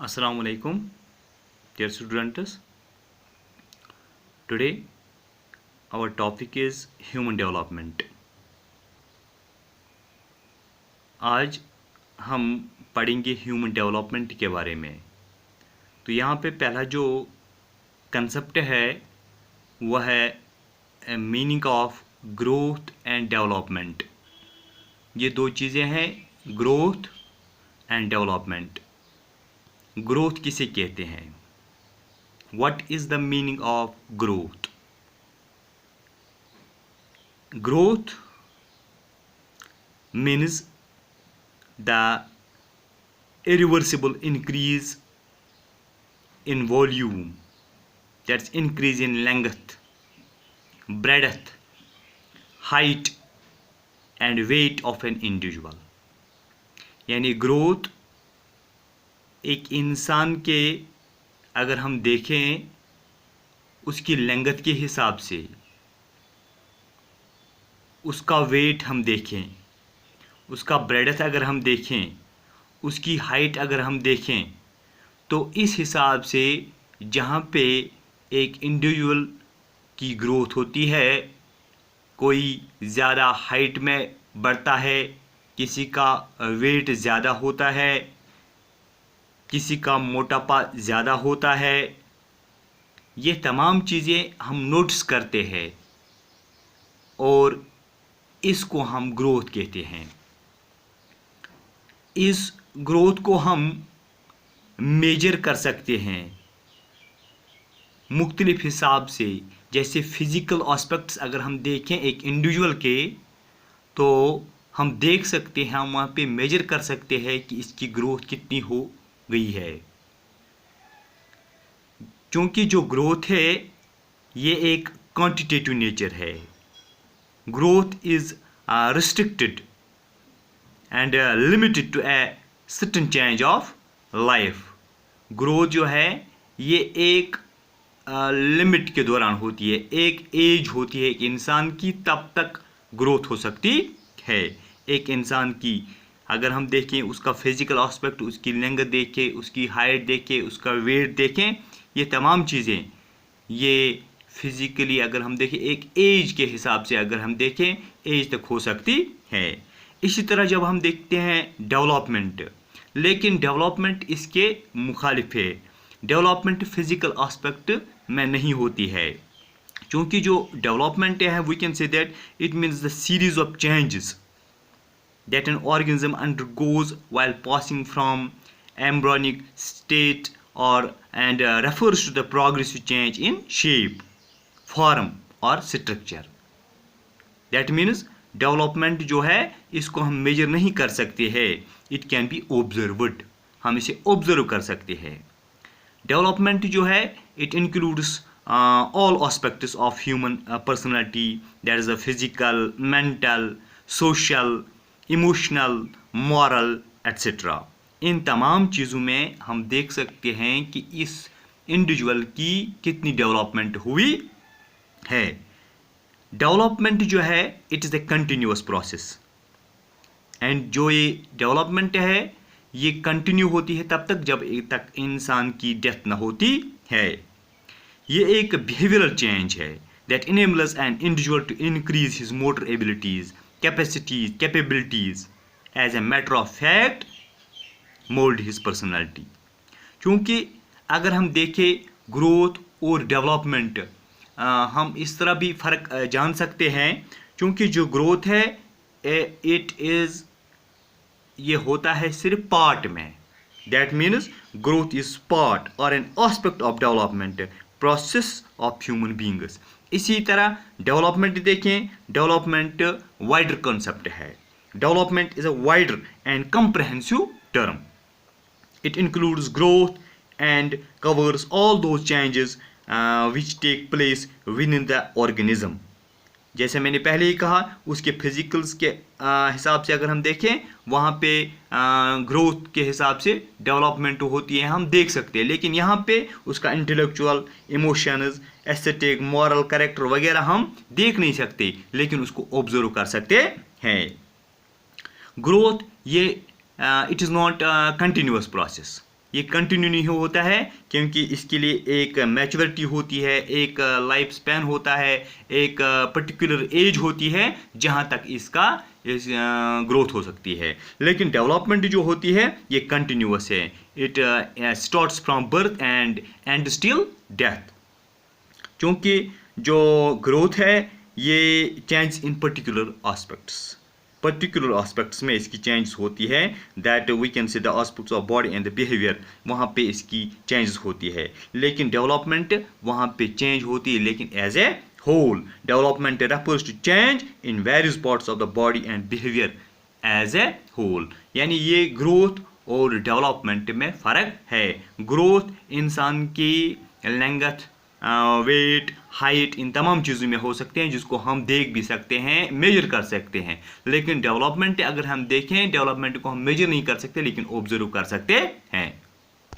Assalamu alaikum, dear students. Today our topic is human development. आज हम पढ़ेंगे human development के बारे में। तो यहाँ पे पहला जो कंसेप्ट है वह है meaning of growth and development. ये दो चीज़ें हैं, ग्रोथ एंड डेवलपमेंट। ग्रोथ किसे कहते हैं? What is the meaning of growth? Growth means the irreversible increase in volume, that's increase in length, breadth, height and weight of an individual. यानी growth एक इंसान के अगर हम देखें उसकी लेंथ के हिसाब से, उसका वेट हम देखें, उसका ब्रेडथ अगर हम देखें, उसकी हाइट अगर हम देखें, तो इस हिसाब से जहाँ पे एक इंडिविजुअल की ग्रोथ होती है, कोई ज़्यादा हाइट में बढ़ता है, किसी का वेट ज़्यादा होता है, किसी का मोटापा ज़्यादा होता है, ये तमाम चीज़ें हम नोटिस करते हैं और इसको हम ग्रोथ कहते हैं। इस ग्रोथ को हम मेजर कर सकते हैं मुख्तलिफ हिसाब से। जैसे फिज़िकल एस्पेक्ट्स अगर हम देखें एक इंडिविजुअल के, तो हम देख सकते हैं, हम वहाँ पे मेजर कर सकते हैं कि इसकी ग्रोथ कितनी हो गई है। क्योंकि जो ग्रोथ है ये एक क्वांटिटेटिव नेचर है। Growth is restricted and limited to a certain change of life. Growth जो है ये एक लिमिट के दौरान होती है, एक एज होती है एक इंसान की, तब तक ग्रोथ हो सकती है। एक इंसान की अगर हम देखें, उसका फिज़िकल एस्पेक्ट, उसकी लेंथ देखें, उसकी हाइट देखें, उसका वेट देखें, ये तमाम चीज़ें ये फिज़िकली अगर हम देखें एक एज के हिसाब से अगर हम देखें, एज तक हो सकती है। इसी तरह जब हम देखते हैं डेवलपमेंट, लेकिन डेवलपमेंट इसके मुखालिफ है। डेवलपमेंट फिज़िकल एस्पेक्ट में नहीं होती है, क्योंकि जो डेवलपमेंट है we can say that it means the series of changes that an organism undergoes while passing from embryonic state and refers to the progressive change in shape, form or structure. That means development जो है इसको हम major नहीं कर सकते हैं, it can be observed, हम इसे ऑब्जर्व कर सकते हैं। डेवलपमेंट जो है it includes all aspects of human personality, that is the physical, mental, social, emotional, moral etcetera. इन तमाम चीज़ों में हम देख सकते हैं कि इस इंडिविजुअल की कितनी डेवलपमेंट हुई है। डेवलपमेंट जो है it is a continuous process, and जो ये डेवलपमेंट है ये कंटिन्यू होती है तब तक जब तक इंसान की डेथ न होती है। ये एक बिहेवियरल चेंज है that enables an individual to increase his motor abilities, capacities, capabilities, as a matter of fact mold his personality। क्योंकि अगर हम देखें ग्रोथ और डेवलपमेंट, हम इस तरह भी फ़र्क जान सकते हैं, क्योंकि जो ग्रोथ है इट इज़ ये होता है सिर्फ पार्ट में। That means growth is part और an aspect of development process of human beings. इसी तरह डेवलपमेंट देखें, डेवलपमेंट वाइडर कॉन्सेप्ट है। Development is a wider and comprehensive term. It includes growth and covers all those changes which take place within the organism. जैसे मैंने पहले ही कहा, उसके physicals के हिसाब से अगर हम देखें, वहाँ पे ग्रोथ के हिसाब से डेवलपमेंट होती है, हम देख सकते हैं। लेकिन यहाँ पे उसका intellectual, emotions, aesthetic, moral, character वगैरह हम देख नहीं सकते, लेकिन उसको ऑब्जर्व कर सकते हैं। ग्रोथ ये it is not continuous process, ये कंटिन्यू नहीं होता है, क्योंकि इसके लिए एक मैच्योरिटी होती है, एक लाइफ स्पैन होता है, एक पर्टिकुलर एज होती है जहाँ तक इसका ग्रोथ हो सकती है। लेकिन डेवलपमेंट जो होती है ये कंटिन्यूअस है, it starts from birth and still death. क्योंकि जो ग्रोथ है ये चेंज इन पर्टिकुलर एस्पेक्ट्स में इसकी चेंजेस होती है, that we can say the aspects of body and the behaviour, वहाँ पे इसकी चेंजेस होती है। लेकिन डेवलपमेंट वहाँ पे चेंज होती है, लेकिन as a whole development refers to change in various parts of the body and behaviour as a whole. यानी ये ग्रोथ और डेवलपमेंट में फ़र्क है। ग्रोथ इंसान की लेंथ, वेट, हाइट, इन तमाम चीज़ों में हो सकते हैं जिसको हम देख भी सकते हैं, मेजर कर सकते हैं। लेकिन डेवलपमेंट अगर हम देखें, डेवलपमेंट को हम मेजर नहीं कर सकते लेकिन ऑब्जर्व कर सकते हैं।